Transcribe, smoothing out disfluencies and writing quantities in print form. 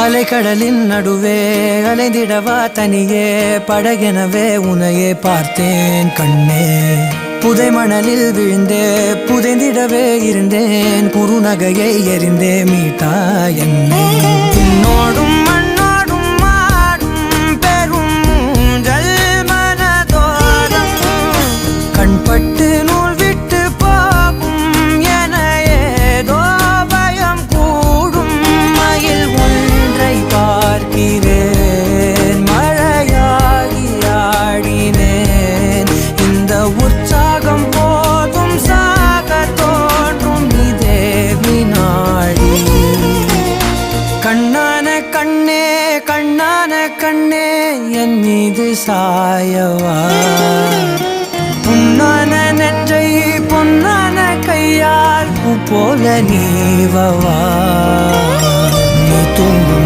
அலைக்கடலின் நடுவே அலைந்திடவா தனியே படகெனவே உனையே பார்த்தேன் கண்ணே. புதை மணலில் விழுந்தே புதைந்திடவே இருந்தேன் குறுநகையை எறிந்தே மீட்டா என்னை. உன்னோடும் மண்ணோடும் மாடும் பெரும் ஊஞ்சல் மனதோரம் கண்பட்டு நூல் விட்டு போகும் என ஏதோ பயம் கூடும். மயில் ஒன்றை பார்க்கிறேன் மழையாகி ஆடினேன். இந்த உற்சாகம் போதும் சாக தோன்றும் இதே வினாடி. கண்ணான கண்ணே கண்ணான கண்ணே என் மீது சாயவா. புண்ணான நெற்றை பொன்னான கையால் பூ போல நீவவா. நீ தூங்கும்